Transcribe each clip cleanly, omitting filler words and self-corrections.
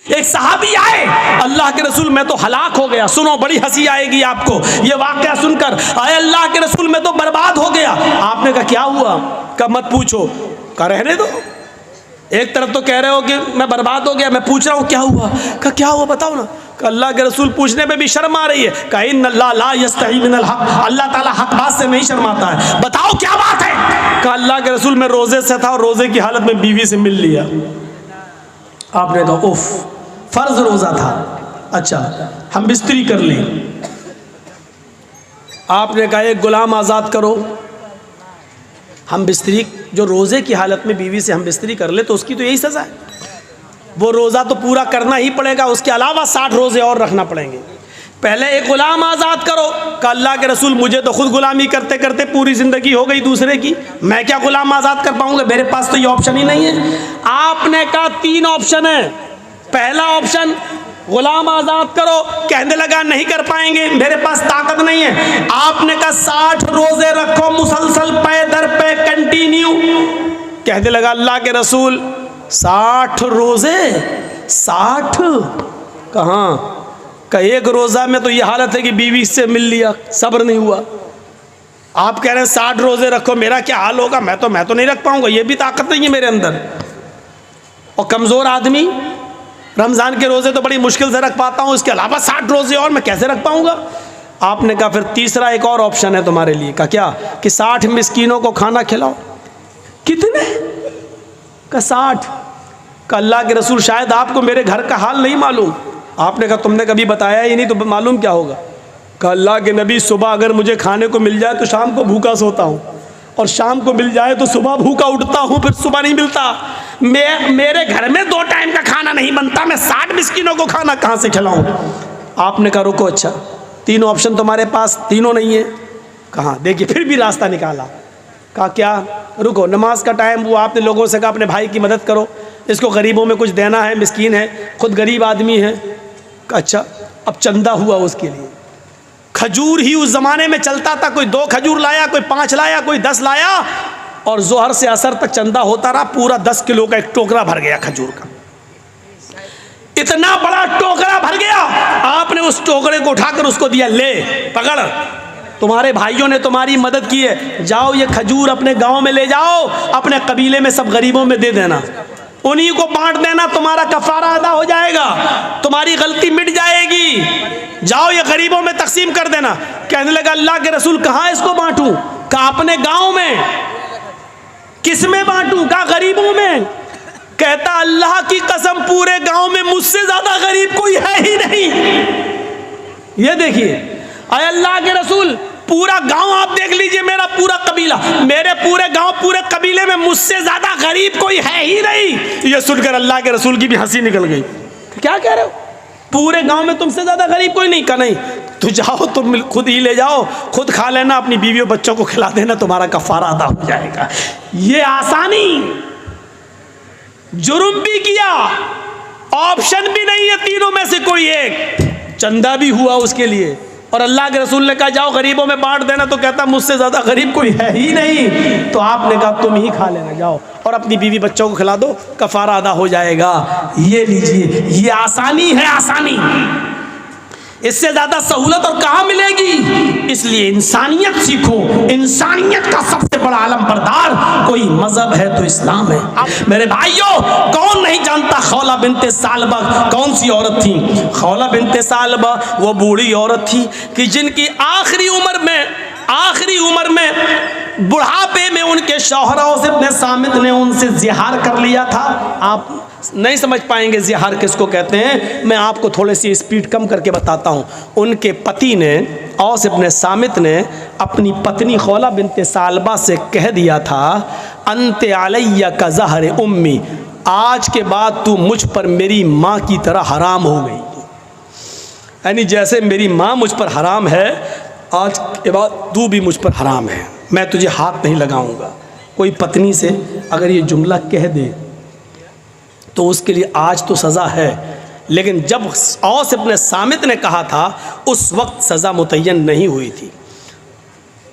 एक सहाबी आए, अल्लाह के रसूल मैं तो हलाक हो गया। सुनो, बड़ी हंसी आएगी आपको ये वाकया सुनकर। आए अल्लाह के रसूल मैं तो बर्बाद हो गया। आपने कहा क्या हुआ? कहा मत पूछो। कहा रहने दो। एक तरफ तो कह रहे हो कि मैं बर्बाद हो गया, मैं पूछ रहा हूँ क्या हुआ? कहा क्या हुआ बताओ ना। कहा अल्लाह के रसूल पूछने में भी शर्म आ रही है। कहा इन्नल्लाह ला यस्तही मिनल हक, अल्लाह ताला हक बात से नहीं शर्माता है, बताओ क्या बात है? कहा अल्लाह के रसूल मैं रोजे से था और रोजे की हालत में बीवी से मिल लिया। आपने कहा उफ, फर्ज रोजा था, अच्छा हम बिस्तरी कर ली। आपने कहा एक गुलाम आज़ाद करो। हम बिस्तरी, जो रोज़े की हालत में बीवी से हम बिस्तरी कर ले तो उसकी तो यही सज़ा है। वो रोज़ा तो पूरा करना ही पड़ेगा, उसके अलावा 60 रोज़े और रखना पड़ेंगे। पहले एक गुलाम आज़ाद करो। कहा अल्लाह के रसूल मुझे तो खुद गुलामी करते करते पूरी ज़िंदगी हो गई दूसरे की, मैं क्या गुलाम आज़ाद कर पाऊँगा? मेरे पास तो ये ऑप्शन ही नहीं है। आपने कहा 3 ऑप्शन है। पहला ऑप्शन गुलाम आज़ाद करो। कहने लगा नहीं कर पाएंगे, मेरे पास ताकत नहीं है। आपने कहा 60 रोज़े रखो मुसलसल पे दर पे कंटिन्यू। कहने लगा अल्लाह के रसूल 60 रोज़े, 60 कहाँ? का एक रोज़ा में तो ये हालत है कि बीवी से मिल लिया, सब्र नहीं हुआ। आप कह रहे हैं 60 रोज़े रखो, मेरा क्या हाल होगा? मैं तो नहीं रख पाऊंगा, ये भी ताकत नहीं है मेरे अंदर। और कमज़ोर आदमी रमज़ान के रोज़े तो बड़ी मुश्किल से रख पाता हूँ, इसके अलावा 60 रोज़े और मैं कैसे रख पाऊँगा? आपने कहा फिर तीसरा एक और ऑप्शन है तुम्हारे लिए। का क्या? कि 60 मिस्कीनों को खाना खिलाओ। कितने? का 60। का अल्लाह के रसूल शायद आपको मेरे घर का हाल नहीं मालूम। आपने कहा तुमने कभी बताया ही नहीं तो मालूम क्या होगा? का अल्लाह के नबी सुबह अगर मुझे खाने को मिल जाए तो शाम को भूखा सोता हूँ, और शाम को मिल जाए तो सुबह भूखा उठता हूँ, फिर सुबह नहीं मिलता। मेरे घर में 2 टाइम का खाना नहीं बनता, मैं 60 मिस्किनों को खाना कहाँ से खिलाऊं? आपने कहा रुको, अच्छा 3 ऑप्शन तुम्हारे पास, तीनों नहीं है। कहाँ? देखिए फिर भी रास्ता निकाला। कहा क्या? रुको, नमाज का टाइम हुआ, आपने लोगों से कहा अपने भाई की मदद करो, इसको गरीबों में कुछ देना है, मिस्कीन है, खुद गरीब आदमी है। अच्छा, अब चंदा हुआ उसके लिए। खजूर ही उस ज़माने में चलता था, कोई 2 खजूर लाया, कोई 5 लाया, कोई 10 लाया, और जोहर से असर तक चंदा होता रहा। पूरा 10 किलो का एक टोकरा भर गया खजूर का। इतना बड़ा टोकरा भर गया। आपने उस टोकरे को उठाकर उसको दिया, ले पकड़, तुम्हारे भाइयों ने तुम्हारी मदद की है, जाओ ये खजूर अपने गांव में ले जाओ, अपने कबीले में सब गरीबों में दे देना, उन्हीं को बांट देना, तुम्हारा कफारा अदा हो जाएगा, तुम्हारी गलती मिट जाएगी, जाओ ये गरीबों में तकसीम कर देना। कहने लगा अल्लाह के रसूल कहाँ इसको बांटूं? कहा अपने गांव में। किस में बांटूं? कहा गरीबों में। कहता अल्लाह की कसम पूरे गांव में मुझसे ज्यादा गरीब कोई है ही नहीं। ये देखिए, अरे अल्लाह के रसूल पूरा गांव आप देख लीजिए, मेरा पूरा कबीला, मेरे पूरे गांव पूरे कबीले में मुझसे ज्यादा गरीब कोई है ही नहीं। ये सुनकर अल्लाह के रसूल की भी हंसी निकल गई। क्या कह रहे हो? पूरे गांव में तुमसे ज्यादा गरीब कोई नहीं? का नहीं, तू जाओ, तुम खुद ही ले जाओ, खुद खा लेना, अपनी बीवियों बच्चों को खिला देना, तुम्हारा कफारा अदा हो जाएगा। ये आसानी, जुर्म भी किया, ऑप्शन भी नहीं है तीनों में से कोई एक, चंदा भी हुआ उसके लिए, और अल्लाह के रसूल ने कहा जाओ गरीबों में बांट देना, तो कहता मुझसे ज़्यादा गरीब कोई है ही नहीं। तो आपने कहा तुम ही खा लेना, जाओ और अपनी बीवी बच्चों को खिला दो, कफारा अदा हो जाएगा। ये लीजिए, ये आसानी है, आसानी, इससे ज़्यादा सहूलत और कहाँ मिलेगी? इसलिए इंसानियत सीखो। इंसानियत का सबसे बड़ा आलम बरदार कोई मजहब है तो इस्लाम है। मेरे भाइयों, कौन नहीं जानता खौला बिनते सालबा कौन सी औरत थी? खौला बिनते सालबा वो बूढ़ी औरत थी कि जिनकी आखिरी उम्र में बुढ़ापे में उनके शौहरों से अपने सामित ने उनसे जिहार कर लिया था। आप नहीं समझ पाएंगे जिहार किसको कहते हैं, मैं आपको थोड़ी सी स्पीड कम करके बताता हूँ। उनके पति ने, औस इब्ने सामित ने अपनी पत्नी खौला बिनते सालबा से कह दिया था, अंते अलैया का ज़हर उम्मी, आज के बाद तू मुझ पर मेरी माँ की तरह हराम हो गई। यानी जैसे मेरी माँ मुझ पर हराम है, आज के बाद तू भी मुझ पर हराम है, मैं तुझे हाथ नहीं लगाऊंगा। कोई पत्नी से अगर ये जुमला कह दे तो उसके लिए आज तो सज़ा है, लेकिन जब औस इब्ने सामित ने कहा था उस वक्त सज़ा मुतय्यन नहीं हुई थी।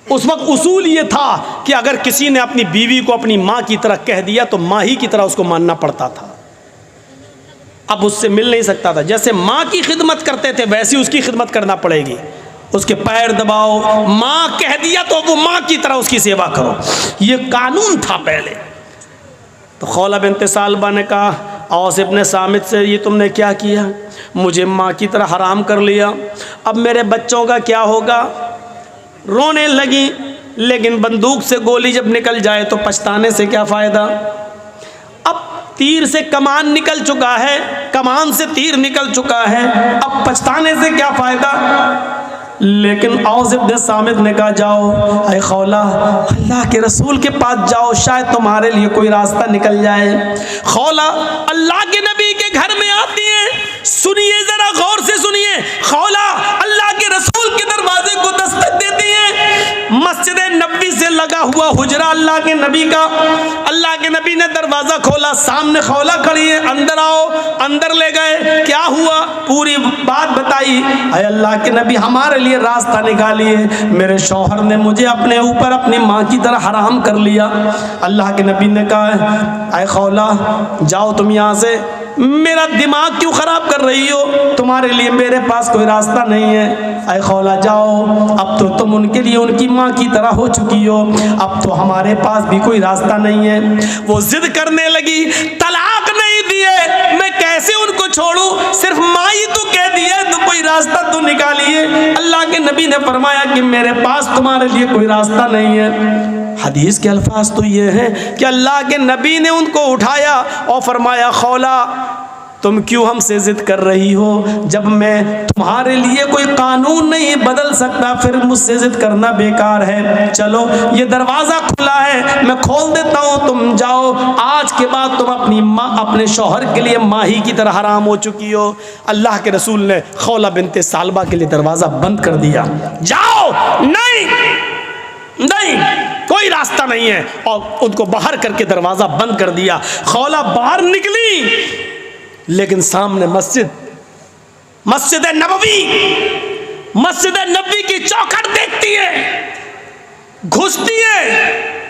उस वक्त उसूल ये था कि अगर किसी ने अपनी बीवी को अपनी माँ की तरह कह दिया तो माँ ही की तरह उसको मानना पड़ता था। अब उससे मिल नहीं सकता था। जैसे माँ की खिदमत करते थे वैसी उसकी खिदमत करना पड़ेगी। उसके पैर दबाओ, माँ कह दिया तो वो माँ की तरह उसकी सेवा करो, ये कानून था पहले। तो खौला बिन्त सालबा ने कहा औस इब्न सामित से, ये तुमने क्या किया, मुझे माँ की तरह हराम कर लिया, अब मेरे बच्चों का क्या होगा। रोने लगी, लेकिन बंदूक से गोली जब निकल जाए तो पछताने से क्या फ़ायदा। अब तीर से कमान निकल चुका है, कमान से तीर निकल चुका है, अब पछताने से क्या फ़ायदा। लेकिन औस इब्न सामित ने कहा जाओ ऐ खौला, अल्लाह के रसूल के पास जाओ, शायद तुम्हारे लिए कोई रास्ता निकल जाए। खौला अल्लाह के नबी के घर में आती है। सुनिए जरा गौर से सुनिए, खौला अल्लाह के रसूल के दरवाजे को दस्तक देती है। मस्जिद नबी से लगा हुआ हुजरा अल्लाह के नबी का, अल्लाह के नबी ने दरवाजा खोला, सामने खौला खड़ी है, अंदर आओ। अंदर ले गए, क्या हुआ पूरी बात बताई। अरे अल्लाह के नबी हमारे लिए रास्ता निकालिए, मेरे शौहर ने मुझे अपने ऊपर अपनी माँ की तरह हराम कर लिया। अल्लाह के नबी ने कहा अरे खौला जाओ तुम यहाँ से, मेरा दिमाग क्यों ख़राब कर रही हो, तुम्हारे लिए मेरे पास कोई रास्ता नहीं है। अरे खौला जाओ, अब तो तुम उनके लिए उनकी माँ की तरह हो चुकी हो, अब तो हमारे पास भी कोई रास्ता नहीं है। वो जिद करने लगी, तलाक नहीं दिए मैं कैसे उनको छोड़ूं, सिर्फ माँ ही तो कह दिया तो कोई रास्ता तो निकालिए। अल्लाह के नबी ने फरमाया कि मेरे पास तुम्हारे लिए कोई रास्ता नहीं है। हदीस के अल्फाज तो ये हैं कि अल्लाह के नबी ने उनको उठाया और फरमाया खौला तुम क्यों हमसे जिद कर रही हो, जब मैं तुम्हारे लिए कोई कानून नहीं बदल सकता फिर मुझसे जिद करना बेकार है। चलो ये दरवाज़ा खुला है, मैं खोल देता हूँ, तुम जाओ, आज के बाद तुम अपनी माँ अपने शौहर के लिए माही की तरह हराम हो चुकी हो। अल्लाह के रसूल ने खौला बिन्त सालबा के लिए दरवाज़ा बंद कर दिया, जाओ, नहीं नहीं कोई रास्ता नहीं है, और उनको बाहर करके दरवाज़ा बंद कर दिया। खौला बाहर निकली, लेकिन सामने मस्जिद नबवी की चौखट देखती है, घुसती है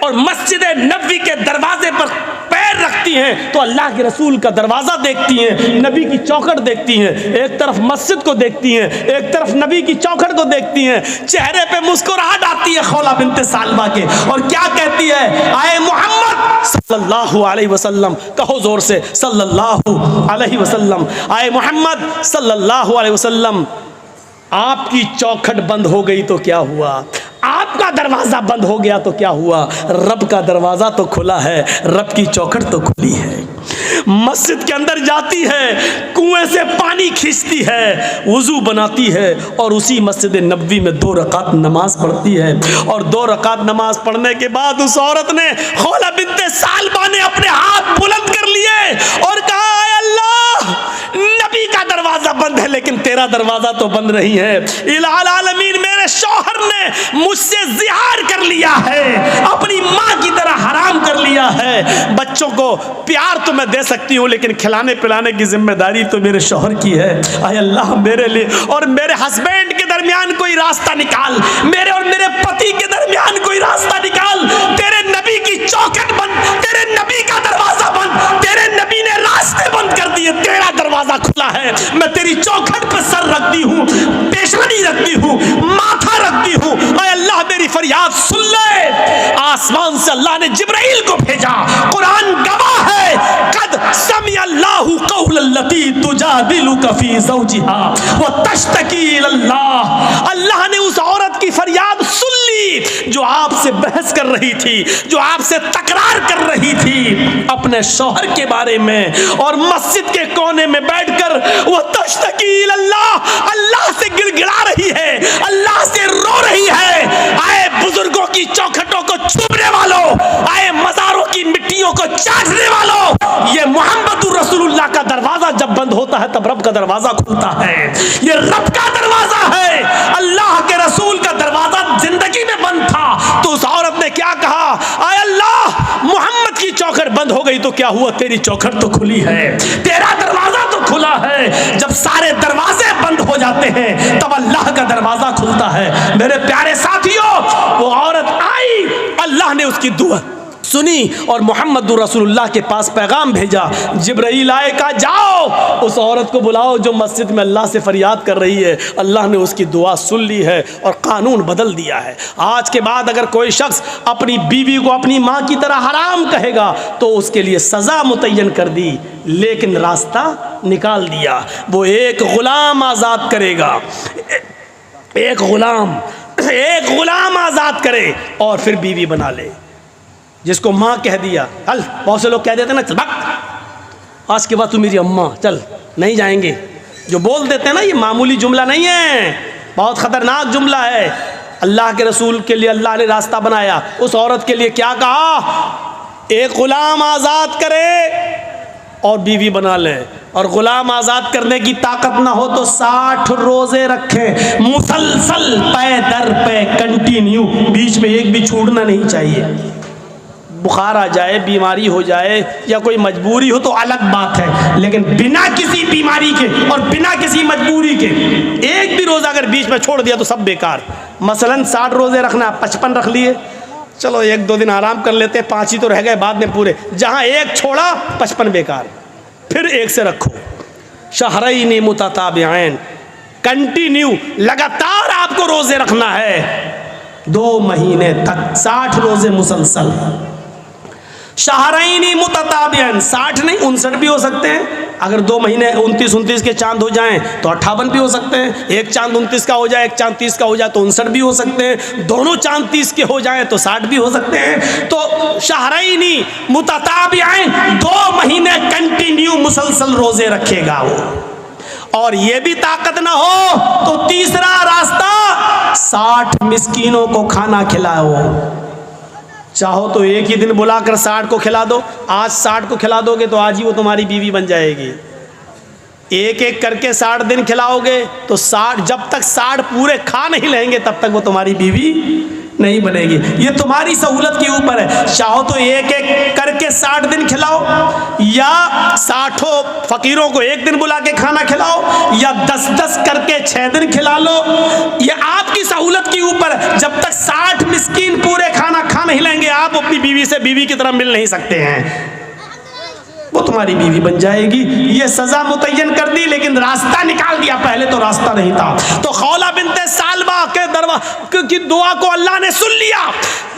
और मस्जिद नबवी के दरवाजे पर पैर रखती हैं तो अल्लाह के रसूल का दरवाज़ा देखती हैं, नबी की चौखट देखती हैं, एक तरफ मस्जिद को देखती हैं, एक तरफ नबी की चौखट को देखती हैं। चेहरे पे मुस्कुराहट आती है खौला बिन्त सालबा के, और क्या कहती है, आए मोहम्मद सल्लल्लाहु अलैहि वसल्लम, कहो जोर से सल्लल्लाहु अलैहि वसल्लम, आए मोहम्मद सल्लल्लाहु अलैहि वसल्लम, आपकी चौखट बंद हो गई तो क्या हुआ, आपका दरवाज़ा बंद हो गया तो क्या हुआ, रब का दरवाज़ा तो खुला है, रब की चौखट तो खुली है। मस्जिद के अंदर जाती है, कुएं से पानी खींचती है, वुज़ू बनाती है और उसी मस्जिद नबवी में 2 रकात नमाज पढ़ती है। और 2 रकात नमाज पढ़ने के बाद उस औरत ने, खौला बिन्त सालबा ने अपने हाथ बुलंद कर लिए और कहा, अल्लाह नबी का दरवाज़ा बंद है लेकिन तेरा दरवाज़ा तो बंद नहीं है। इलाहुल आलमीन मेरे शौहर ने मुझसे ज़िहार कर लिया है, अपनी माँ की तरह हराम कर लिया है। बच्चों को प्यार तो मैं दे सकती हूँ लेकिन खिलाने पिलाने की जिम्मेदारी तो मेरे शौहर की है। आए अल्लाह मेरे लिए और मेरे हस्बैंड के दरमियान कोई रास्ता निकाल, मेरे और मेरे पति के दरमियान कोई रास्ता निकाल। तेरे नबी की चौखट बंद, तेरे नबी का दरवाज़ा बंद, तेरे नबी ने रास्ते बंद कर दिए, तेरा दरवाज़ा खुला है। मैं तेरी चौखट पर सर रखती हूँ, पेशवानी रखती हूँ, माथा रखती हूँ। आए अल्लाह मेरी फरियाद सुन ले। आसमान से अल्लाह ने जिब्राइल को भेजा, कुरान गवाह है, कद समी अल्लाहु कौलल्लती तुजादिलुका फी ज़ौजिहा व तश्तकी इलल्लाह। अल्लाह ने उस औरत की फरियाद सुन ली जो आपसे बहस कर रही थी, जो आपसे तकरार कर रही थी अपने शौहर के बारे में, और मस्जिद के कोने में बैठकर वो तश्तकी इलल्लाह, अल्लाह से गिड़गिड़ा रही है, अल्लाह से रो रही है। आए बुजुर्गों की चौखटों को छूने वालों, आए मज़ारों की मिट्टियों को चाटने वालों, ये मोहम्मदुर रसूलुल्लाह का दरवाजा जब बंद होता है तब रब का दरवाजा खुलता है। ये रब का दरवाजा है। अल्लाह के रसूल का दरवाजा जिंदगी में बंद था तो उस औरत ने क्या कहा, आए अल्लाह मोहम्मद की चौखट बंद हो गई तो क्या हुआ, तेरी चौखट तो खुली है, तेरा दरवाजा तो खुला है। जब सारे दरवाजे बंद हो जाते हैं तब अल्लाह का दरवाजा खुलता है। मेरे प्यारे साथियों, वो औरत आई, अल्लाह ने उसकी दुआ सुनी और मोहम्मद रसूलुल्लाह के पास पैगाम भेजा। जिब्राइल आए, कहा जाओ उस औरत को बुलाओ जो मस्जिद में अल्लाह से फरियाद कर रही है। अल्लाह ने उसकी दुआ सुन ली है और कानून बदल दिया है। आज के बाद अगर कोई शख्स अपनी बीवी को अपनी माँ की तरह हराम कहेगा तो उसके लिए सज़ा मुतय्यन कर दी, लेकिन रास्ता निकाल दिया। वो एक ग़ुलाम आज़ाद करेगा, एक ग़ुलाम आज़ाद करे और फिर बीवी बना ले। जिसको माँ कह दिया, चल, बहुत से लोग कह देते ना, चल भाग, आज के बाद तू मेरी अम्मा, चल नहीं जाएंगे। जो बोल देते हैं ना, ये मामूली जुमला नहीं है, बहुत ख़तरनाक जुमला है। अल्लाह के रसूल के लिए अल्लाह ने रास्ता बनाया। उस औरत के लिए क्या कहा? एक ग़ुलाम आज़ाद करे और बीवी बना ले। और ग़ुलाम आज़ाद करने की ताकत ना हो तो 60 रोज़े रखे, मुसलसल, पे दर पे, कंटिन्यू, बीच में एक भी छूटना नहीं चाहिए। बुखार आ जाए, बीमारी हो जाए या कोई मजबूरी हो तो अलग बात है, लेकिन बिना किसी बीमारी के और बिना किसी मजबूरी के एक भी रोज़ा अगर बीच में छोड़ दिया तो सब बेकार। मसलन 60 रोज़े रखना, 55 रख लिए, चलो 1-2 दिन आराम कर लेते, 5 ही तो रह गए बाद में पूरे। जहाँ एक छोड़ा 55 बेकार, फिर एक से रखो। शहरैन मुतताबिऐन, कंटिन्यू, लगातार आपको रोज़े रखना है 2 महीने तक, 60 रोज़े मुसलसल। शहरैन मुतताबिऐन, 60 नहीं 59 भी हो सकते हैं। अगर 2 महीने 29 के चांद हो जाएं तो 58 भी हो सकते हैं। एक चांद 29 का हो जाए, एक चांद 30 का हो जाए तो 59 भी हो सकते हैं। दोनों चांद 30 के हो जाएं तो 60 भी हो सकते हैं। तो शहरैन मुतताबिऐन, 2 महीने कंटिन्यू मुसलसल रोजे रखेगा वो। और ये भी ताकत ना हो तो तीसरा रास्ता, 60 मिस्कीनों को खाना खिलाओ। चाहो तो एक ही दिन बुलाकर 60 को खिला दो। आज 60 को खिला दोगे तो आज ही वो तुम्हारी बीवी बन जाएगी। एक एक करके 60 दिन खिलाओगे तो 60, जब तक 60 पूरे खा नहीं लेंगे तब तक वो तुम्हारी बीवी नहीं बनेगी। ये तुम्हारी सहूलत के ऊपर है। चाहो तो एक एक करके 60 दिन खिलाओ, या 60 फकीरों को एक दिन बुला के खाना खिलाओ, या 10-10 करके 6 दिन खिला लो। ये आपकी सहूलत के ऊपर। जब तक 60 मिस्कीन पूरे खाना खा नहीं लेंगे आप अपनी बीवी से बीवी की तरह मिल नहीं सकते हैं। वो तुम्हारी बीवी बन जाएगी। ये सजा मुतय्यन कर दी, लेकिन रास्ता निकाल दिया, पहले तो रास्ता नहीं था। तो खौला बिनते सालबा के की दुआ को अल्लाह ने सुन लिया।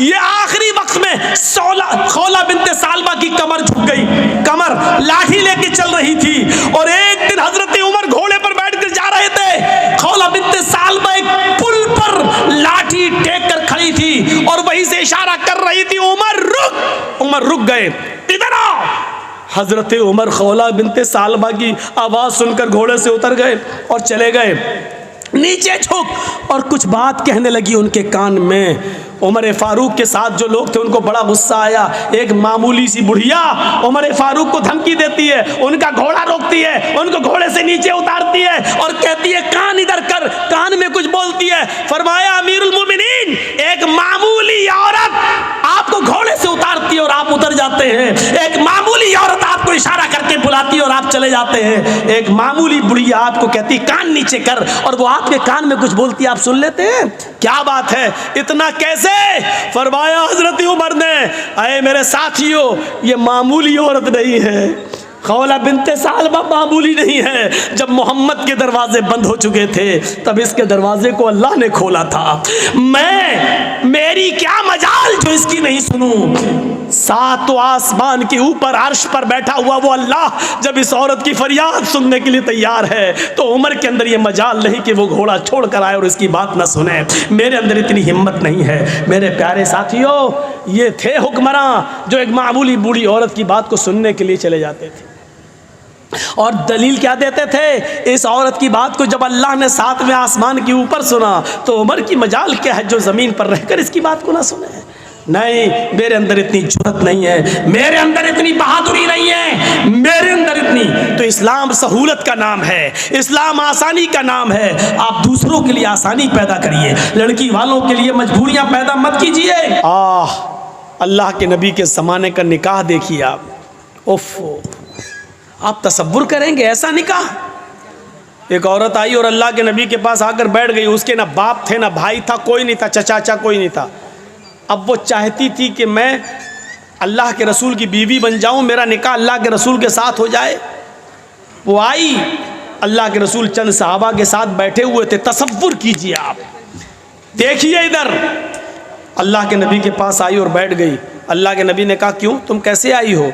ये आखिरी वक्त में खौला बिनते सालबा की कमर झुक गई, कमर लाठी लेके चल रही थी। और एक दिन हजरत उमर घोड़े पर बैठकर जा रहे थे, खौला बिनते सालबा एक पुल पर लाठी टेक कर खड़ी थी और वहीं से इशारा कर रही थी, उमर रुक। उमर रुक गए, इधर आओ। हजरत उमर खौला बिनते सालबा की आवाज़ सुनकर घोड़े से उतर गए और चले गए नीचे झुक, और कुछ बात कहने लगी उनके कान में। उमर फारूक के साथ जो लोग थे उनको बड़ा गुस्सा आया। एक मामूली सी बुढ़िया उमर फारूक को धमकी देती है, उनका घोड़ा रोकती है, उनको घोड़े से नीचे उतारती है और कहती है कान इधर कर। कान में कुछ बोलती है। फरमाया अमीरुल मोमिनीन, एक मामूली औरत आपको घोड़े से उतारती है और आप उतर जाते हैं। एक मामूली औरत आपको इशारा करके बुलाती है और आप चले जाते हैं। एक मामूली बुढ़िया आपको कहती कान नीचे कर, और वो आपके कान में कुछ बोलती है, आप सुन लेते हैं। क्या बात है, इतना कैसे? फरमाया हजरत उमर ने, अरे मेरे साथियों, ये मामूली औरत नहीं है। खौला बिनते सालबा मामूली नहीं है। जब मोहम्मद के दरवाजे बंद हो चुके थे तब इसके दरवाजे को अल्लाह ने खोला था। मेरी क्या मजाल जो इसकी नहीं सुनूं। 7 आसमान के ऊपर अर्श पर बैठा हुआ वो अल्लाह जब इस औरत की फरियाद सुनने के लिए तैयार है तो उमर के अंदर ये मजाल नहीं कि वो घोड़ा छोड़ कर आए और इसकी बात न सुने। मेरे अंदर इतनी हिम्मत नहीं है। मेरे प्यारे साथियों, ये थे हुक्मरान जो एक मामूली बूढ़ी औरत की बात को सुनने के लिए चले जाते थे। और दलील क्या देते थे? इस औरत की बात को जब अल्लाह ने 7वें आसमान के ऊपर सुना तो उमर की मजाल क्या है जो ज़मीन पर रहकर इसकी बात को ना सुने। नहीं, मेरे अंदर इतनी जुर्रत नहीं है, मेरे अंदर इतनी बहादुरी नहीं है, मेरे अंदर इतनी। तो इस्लाम सहूलत का नाम है, इस्लाम आसानी का नाम है। आप दूसरों के लिए आसानी पैदा करिए, लड़की वालों के लिए मजबूरियाँ पैदा मत कीजिए। अल्लाह के नबी के ज़माने का निकाह देखिए आप। उफ़, आप तसव्वुर करेंगे ऐसा निकाह। एक औरत आई और अल्लाह के नबी के पास आकर बैठ गई। उसके ना बाप थे ना भाई था, कोई नहीं था, चचाचा कोई नहीं था। अब वो चाहती थी कि मैं अल्लाह के रसूल की बीवी बन जाऊं, मेरा निकाह अल्लाह के रसूल के साथ हो जाए। वो आई, अल्लाह के रसूल चंद सहाबा के साथ बैठे हुए थे। तसव्वुर कीजिए आप, देखिए इधर, अल्लाह के नबी के पास आई और बैठ गई। अल्लाह के नबी ने कहा क्यों, तुम कैसे आई हो?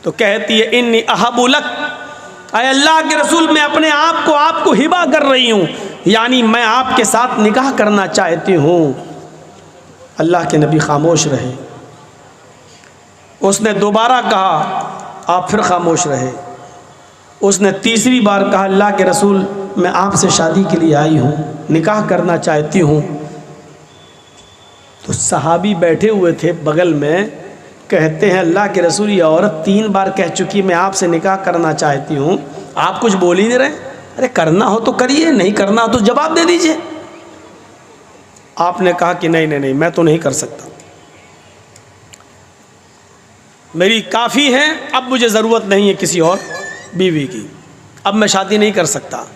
तो कहती है इन्नी अहबुलक, अय अल्लाह के रसूल मैं अपने आप को आपको हिबा कर रही हूँ, यानी मैं आपके साथ निकाह करना चाहती हूँ। अल्लाह के नबी खामोश रहे। उसने दोबारा कहा, आप फिर खामोश रहे। उसने तीसरी बार कहा अल्लाह के रसूल मैं आपसे शादी के लिए आई हूँ, निकाह करना चाहती हूँ। तो सहाबी बैठे हुए थे बगल में, कहते हैं अल्लाह के रसूल ये औरत 3 बार कह चुकी मैं आपसे निकाह करना चाहती हूँ, आप कुछ बोल ही नहीं रहे। अरे करना हो तो करिए, नहीं करना हो तो जवाब दे दीजिए। आपने कहा कि नहीं नहीं नहीं, मैं तो नहीं कर सकता, मेरी काफ़ी है, अब मुझे ज़रूरत नहीं है किसी और बीवी की, अब मैं शादी नहीं कर सकता।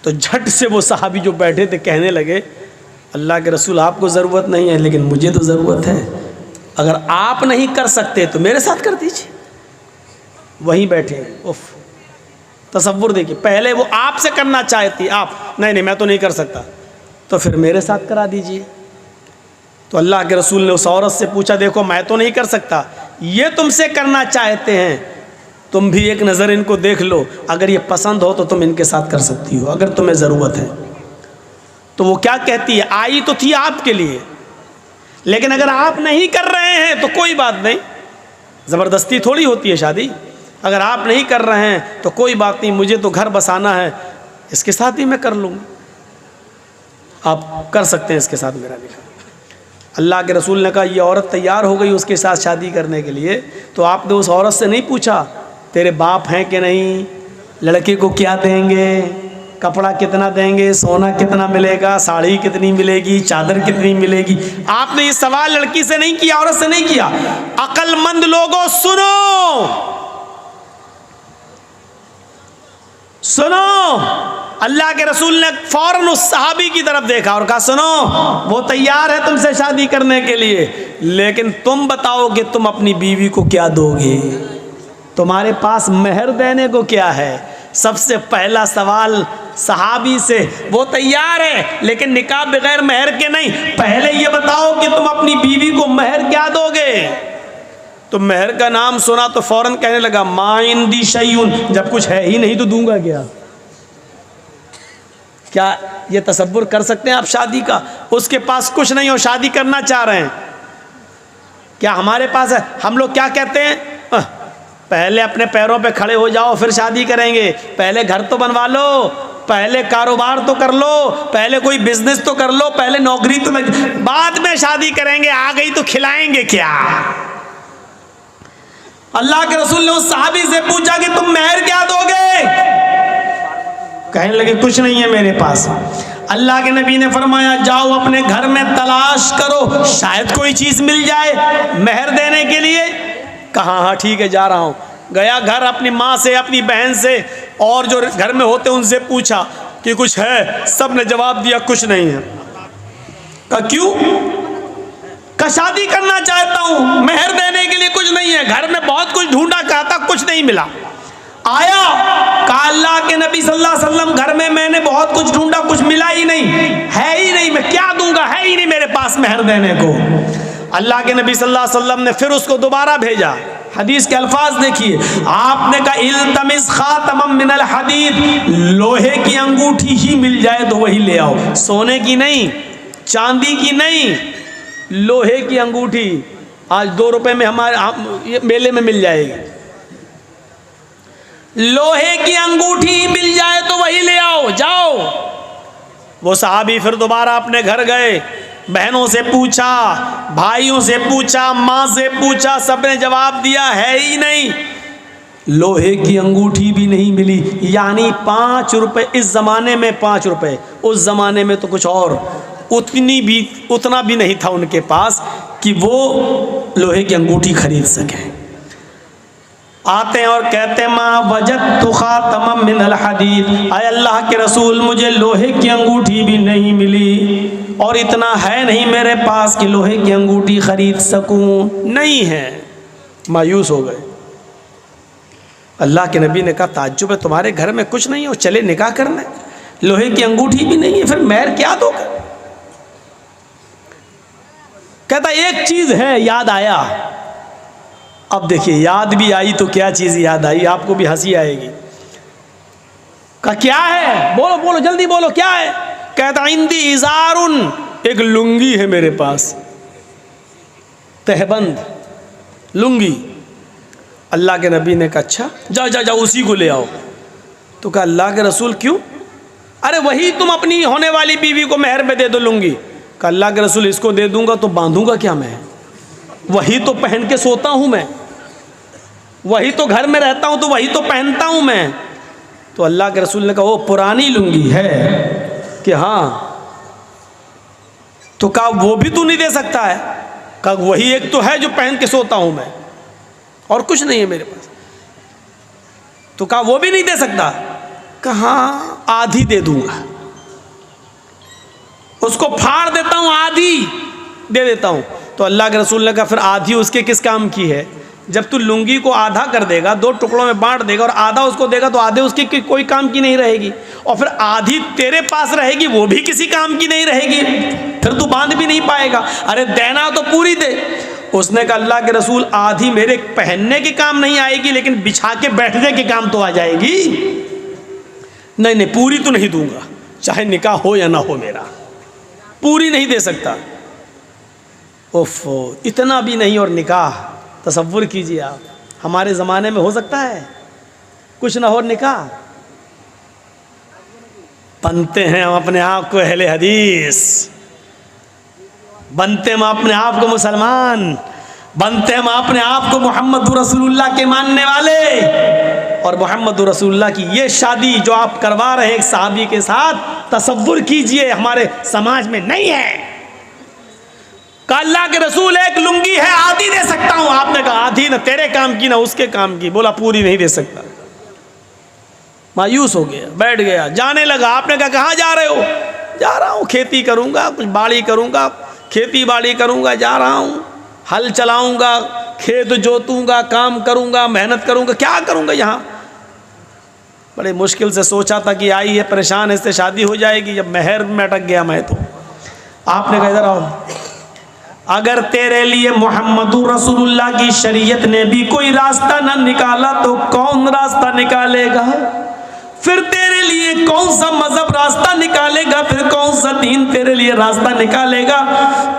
तो झट से वो सहाबी जो बैठे थे कहने लगे अल्लाह के रसूल आपको ज़रूरत नहीं है, लेकिन मुझे तो ज़रूरत है, अगर आप नहीं कर सकते तो मेरे साथ कर दीजिए। वहीं बैठे, उफ, तसव्वुर देखिए, पहले वो आपसे करना चाहती, आप नहीं नहीं मैं तो नहीं कर सकता, तो फिर मेरे साथ करा दीजिए। तो अल्लाह के रसूल ने उस औरत से पूछा देखो मैं तो नहीं कर सकता, ये तुमसे करना चाहते हैं, तुम भी एक नज़र इनको देख लो, अगर ये पसंद हो तो तुम इनके साथ कर सकती हो, अगर तुम्हें ज़रूरत है। तो वो क्या कहती है, आई तो थी आपके लिए, लेकिन अगर आप नहीं कर रहे हैं तो कोई बात नहीं, ज़बरदस्ती थोड़ी होती है शादी, अगर आप नहीं कर रहे हैं तो कोई बात नहीं, मुझे तो घर बसाना है, इसके साथ ही मैं कर लूँगी, आप कर सकते हैं इसके साथ मेरा निकाह। अल्लाह के रसूल ने कहा ये औरत तैयार हो गई उसके साथ शादी करने के लिए, तो आपने उस औरत से नहीं पूछा तेरे बाप हैं कि नहीं, लड़के को क्या देंगे, कपड़ा कितना देंगे, सोना कितना मिलेगा, साड़ी कितनी मिलेगी, चादर कितनी मिलेगी? आपने ये सवाल लड़की से नहीं किया, औरत से नहीं किया। अक्लमंद लोगों सुनो, सुनो, अल्लाह के रसूल ने फौरन उस सहाबी की तरफ देखा और कहा सुनो वो तैयार है तुमसे शादी करने के लिए, लेकिन तुम बताओ कि तुम अपनी बीवी को क्या दोगे, तुम्हारे पास मेहर देने को क्या है? सबसे पहला सवाल सहाबी से, वो तैयार है लेकिन निकाह बगैर मेहर के नहीं, पहले ये बताओ कि तुम अपनी बीवी को मेहर क्या दोगे? तो मेहर का नाम सुना तो फौरन कहने लगा मा इंदी शैउन, जब कुछ है ही नहीं तो दूंगा क्या? क्या ये तसव्वुर कर सकते हैं आप शादी का? उसके पास कुछ नहीं हो, शादी करना चाह रहे हैं, क्या हमारे पास है? हम लोग क्या कहते हैं, पहले अपने पैरों पे खड़े हो जाओ फिर शादी करेंगे, पहले घर तो बनवा लो, पहले कारोबार तो कर लो, पहले कोई बिजनेस तो कर लो, पहले नौकरी तो लग, बाद में शादी करेंगे, आ गई तो खिलाएंगे क्या? अल्लाह के रसूल ने उस सहाबी से पूछा कि तुम मेहर क्या दोगे? कहने लगे कुछ नहीं है मेरे पास। अल्लाह के नबी ने फरमाया जाओ अपने घर में तलाश करो, शायद कोई चीज़ मिल जाए मेहर देने के लिए। कहा हाँ ठीक है जा रहा हूँ। गया घर, अपनी माँ से, अपनी बहन से और जो घर में होते उनसे पूछा कि कुछ है, सब ने जवाब दिया कुछ नहीं है। कहा क्यों? का शादी करना चाहता हूँ, मेहर देने के लिए कुछ नहीं है, घर में बहुत कुछ ढूंढा, कहता कुछ नहीं मिला। आया, कहा अल्लाह के नबी सल्लल्लाहु अलैहि वसल्लम घर में मैंने बहुत कुछ ढूंढा, कुछ मिला ही नहीं, है ही नहीं, मैं क्या दूंगा, है ही नहीं मेरे पास मेहर देने को। अल्लाह के नबी सल्लल्लाहु अलैहि वसल्लम ने फिर उसको दोबारा भेजा। हदीस के अल्फाज देखिए, आपने कहा इल्तमिस खातमम मिनल हदीद, लोहे की अंगूठी ही मिल जाए तो वही ले आओ, सोने की नहीं, चांदी की नहीं, लोहे की अंगूठी आज 2 रुपए में हमारे मेले में मिल जाएगी। लोहे की अंगूठी मिल जाए तो वही ले आओ, जाओ। वो सहाबी फिर दोबारा अपने घर गए, बहनों से पूछा, भाइयों से पूछा, माँ से पूछा, सबने जवाब दिया है ही नहीं, लोहे की अंगूठी भी नहीं मिली। यानी 5 रुपए इस ज़माने में, 5 रुपए उस ज़माने में तो कुछ और, उतना भी नहीं था उनके पास कि वो लोहे की अंगूठी खरीद सकें। आते हैं और कहते हैं मा वजदतु खातमम मिनल हदीद, आय अल्लाह के रसूल मुझे लोहे की अंगूठी भी नहीं मिली और इतना है नहीं मेरे पास कि लोहे की अंगूठी खरीद सकूं, नहीं है। मायूस हो गए। अल्लाह के नबी ने कहा ताज्जुब है, तुम्हारे घर में कुछ नहीं है और चले निकाह करने, लोहे की अंगूठी भी नहीं है, फिर मेहर क्या दोगे? कहता एक चीज है, याद आया। अब देखिए याद भी आई तो क्या चीज याद आई, आपको भी हंसी आएगी। कहा क्या है? बोलो बोलो जल्दी बोलो क्या है? कहता इंदी इजारुन, एक लुंगी है मेरे पास, तहबंद लुंगी। अल्लाह के नबी ने कहा अच्छा जाओ जाओ जाओ उसी को ले आओ। तो कहा अल्लाह के रसूल क्यों? अरे वही तुम अपनी होने वाली बीवी को मेहर में दे दो लुंगी। कहा अल्लाह के रसूल इसको दे दूंगा तो बांधूंगा क्या मैं? वही तो पहन के सोता हूं मैं, वही तो घर में रहता हूं तो वही तो पहनता हूं मैं। तो अल्लाह के रसूल ने कहा वो पुरानी लुंगी है कि हाँ? तो कहा वो भी तू नहीं दे सकता है? कहा वही एक तो है जो पहन के सोता हूं मैं और कुछ नहीं है मेरे पास। तो कहा वो भी नहीं दे सकता? कहा आधी दे दूंगा, उसको फाड़ देता हूं, आधी दे देता हूं। तो अल्लाह के रसूल ने कहा फिर आधी उसके किस काम की है? जब तू लुंगी को आधा कर देगा, दो टुकड़ों में बांट देगा और आधा उसको देगा तो आधे उसकी कोई काम की नहीं रहेगी, और फिर आधी तेरे पास रहेगी वो भी किसी काम की नहीं रहेगी, फिर तू बांध भी नहीं पाएगा। अरे देना तो पूरी दे। उसने कहा अल्लाह के रसूल आधी मेरे पहनने के काम नहीं आएगी लेकिन बिछा के बैठने के काम तो आ जाएगी। नहीं नहीं पूरी तो नहीं दूंगा, चाहे निकाह हो या ना हो मेरा, पूरी नहीं दे सकता। ओफो, इतना भी नहीं और निकाह। तसव्वुर कीजिए आप, हमारे ज़माने में हो सकता है कुछ ना हो निकाह? बनते हैं हम अपने आप को अहले हदीस, बनते हम अपने आप को मुसलमान, बनते हम अपने आप को मोहम्मद रसूलुल्लाह के मानने वाले। और मोहम्मद रसूलुल्लाह की ये शादी जो आप करवा रहे हैं एक सहाबी के साथ, तसव्वुर कीजिए हमारे समाज में नहीं है। कहा अल्लाह के रसूल एक लुंगी है आधी दे सकता हूं। आपने कहा आधी ना तेरे काम की ना उसके काम की, बोला पूरी नहीं दे सकता। मायूस हो गया, बैठ गया, जाने लगा। आपने कहा कहाँ जा रहे हो? जा रहा हूँ खेती करूँगा, कुछ बाड़ी करूँगा, खेती बाड़ी करूँगा, जा रहा हूँ, हल चलाऊँगा, खेत जोतूँगा, काम करूँगा, मेहनत करूँगा, क्या करूँगा यहाँ? बड़े मुश्किल से सोचा था कि आई है परेशान, इससे शादी हो जाएगी, जब मेहर में अटक गया मैं तो। आपने कहा इधर आओ, अगर तेरे लिए मोहम्मदुर रसूलुल्लाह की शरीयत ने भी कोई रास्ता न निकाला तो कौन रास्ता निकालेगा? फिर तेरे लिए कौन सा मजहब रास्ता निकालेगा? फिर कौन सा दीन तेरे लिए रास्ता निकालेगा?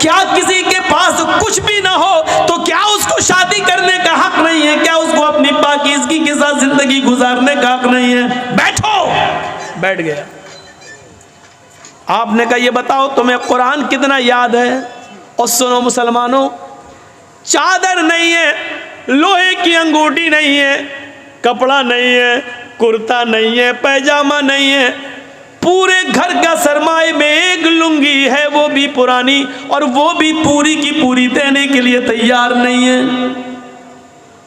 क्या किसी के पास कुछ भी ना हो तो क्या उसको शादी करने का हक नहीं है? क्या उसको अपनी पाकीज़गी के साथ जिंदगी गुजारने का हक नहीं है? बैठो। बैठ गया। आपने कहा ये बताओ तुम्हें कुरान कितना याद है? और सुनो मुसलमानों, चादर नहीं है, लोहे की अंगूठी नहीं है, कपड़ा नहीं है, कुर्ता नहीं है, पैजामा नहीं है, पूरे घर का सरमाए में एक लुंगी है, वो भी पुरानी, और वो भी पूरी की पूरी देने के लिए तैयार नहीं है।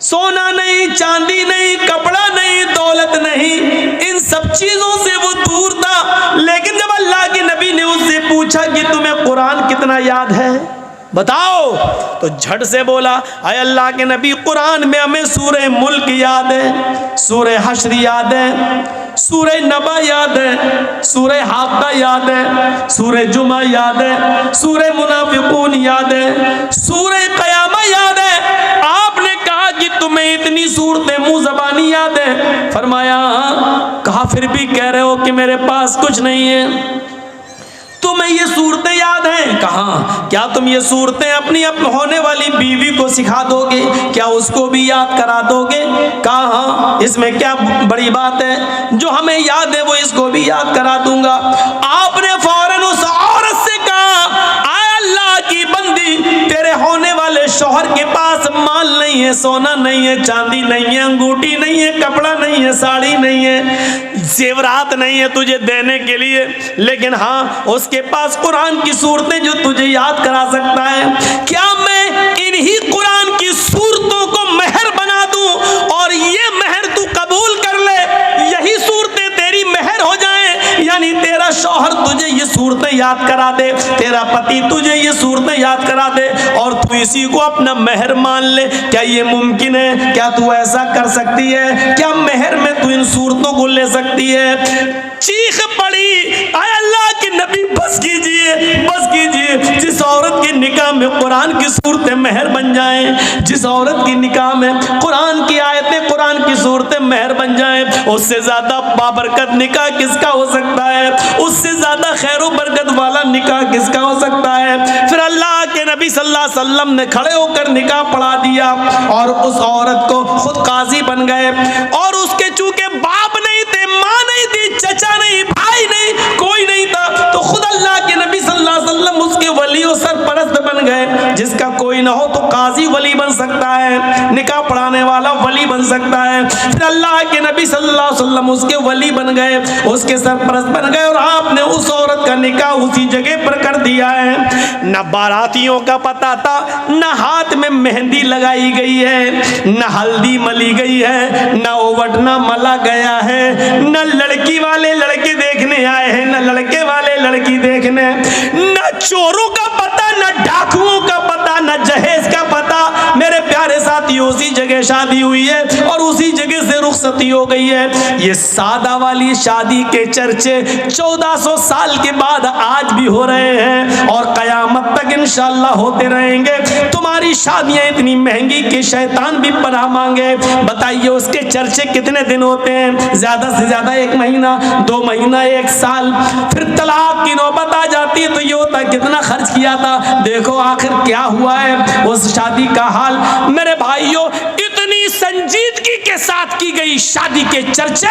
सोना नहीं, चांदी नहीं, कपड़ा नहीं, दौलत नहीं, इन सब चीजों से वो दूर था। लेकिन जब अल्लाह के नबी ने उससे पूछा कि तुम्हें कुरान कितना याद है बताओ, तो झट से बोला अय अल्लाह के नबी कुरान में हमें सूरह मुल्क याद है, सूरह हश्र याद है, सूरह नबा याद है, सूरह हाक़ा याद है, सूरह जुमा याद है, सूरह मुनाफिकून याद है, सूरह क़यामा याद है। आपने कहा कि तुम्हें इतनी सूरतें मुँह ज़बानी याद है? फरमाया कहा फिर भी कह रहे हो कि मेरे पास कुछ नहीं है, तुम्हें ये सूरतें याद हैं? कहा क्या तुम ये सूरतें अपनी होने वाली बीवी को सिखा दोगे? क्या उसको भी याद करा दोगे? कहा हाँ, इसमें क्या बड़ी बात है, जो हमें याद है वो इसको भी याद करा दूंगा। आपने फौरन उस औरत से कहा आय अल्लाह की बंदी, तेरे होने वाले शौहर के पास माल नहीं है, सोना नहीं है, चांदी नहीं है, अंगूठी नहीं है, कपड़ा नहीं है, साड़ी नहीं है, जेवरात नहीं है तुझे देने के लिए, लेकिन हाँ उसके पास कुरान की सूरतें जो तुझे याद करा सकता है। क्या मैं इन्हीं कुरान की सूरतों को मेहर बना दूं और ये शौहर तुझे ये सूरतें याद करा दे, तेरा पति तुझे ये सूरतें याद करा दे और तू इसी को अपना मेहर मान ले, क्या ये मुमकिन है? क्या तू ऐसा कर सकती है? क्या मेहर में तू इन सूरतों को ले सकती है? चीख पड़ी, आय अल्लाह के नबी बस कीजिए, बस कीजिए। जिस औरत के निकाह में कुरान की सूरतें मेहर बन जाएं, जिस औरत की निकाह में कुरान की आयतें, कुरान की सूरतें मेहर बन जाएं, उससे ज्यादा बाबरकत निकाह किसका हो सकता है? उससे ज्यादा खैर बरकत वाला निकाह किसका हो सकता है? फिर अल्लाह के नबी सल्लल्लाहु अलैहि वसल्लम ने खड़े होकर निकाह पढ़ा दिया और उस औरत को खुद काजी बन गए। और उसके चूंकि बाप नहीं थे, माँ नहीं थी, चचा नहीं, भाई नहीं, कोई नहीं था, तो खुद अल्लाह के नबी सल्लल्लाहु अलैहि वसल्लम उसके वली और सरपरस्त बन गए। जिसका कोई ना हो तो काजी वली बन सकता है, निकाह पढ़ाने वाला वली बन सकता है। फिर अल्लाह के नबी सल्लल्लाहु अलैहि वसल्लम उसके वली बन गए, उसके सरपरस्त बन गए और आपने उस औरत का निकाह उसी जगह पर कर दिया है। न बारातियों का पता था, न हाथ में मेहंदी लगाई गई है, न हल्दी मली गई है, न ओवटना मला गया है, न लड़की वाले लड़के देखने आए हैं, न लड़के वाले लड़की देखने, न चोरों का पता, न डाकुओं का पता, न जहेज का पता। मेरे प्यारे साथियों, उसी जगह शादी हुई है और उसी जगह से रुखसती हो गई है। ये सादा वाली शादी के चर्चे 1400 साल के बाद आज भी हो रहे हैं और कयामत तक इंशाअल्लाह होते रहेंगे। तुम्हारी शादियां इतनी महंगी कि शैतान भी पनाह मांगे। बताइए उसके चर्चे कितने दिन होते हैं? ज्यादा से ज्यादा 1 महीना, 2 महीना, 1 साल। फिर तलाक की नौबत आ जाती है तो ये होता कितना खर्च किया था, देखो आखिर क्या हुआ है उस शादी का हाल। मेरे भाइयों, इतनी संजीदगी के साथ की गई शादी के चर्चे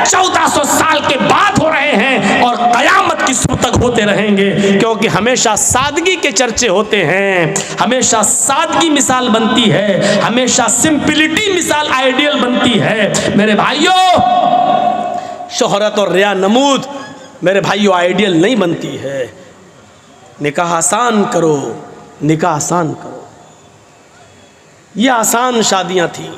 1400 साल के बाद हो रहे हैं और कयामत की सुबह तक होते रहेंगे, क्योंकि हमेशा सादगी के चर्चे होते हैं, हमेशा सादगी मिसाल बनती है, हमेशा सिंपलिटी मिसाल आइडियल बनती है। मेरे भाइयों, शोहरत और रिया नमूद मेरे भाइयों आइडियल नहीं बनती है। निकाह आसान करो, निकाह आसान करो। ये आसान शादियां थी।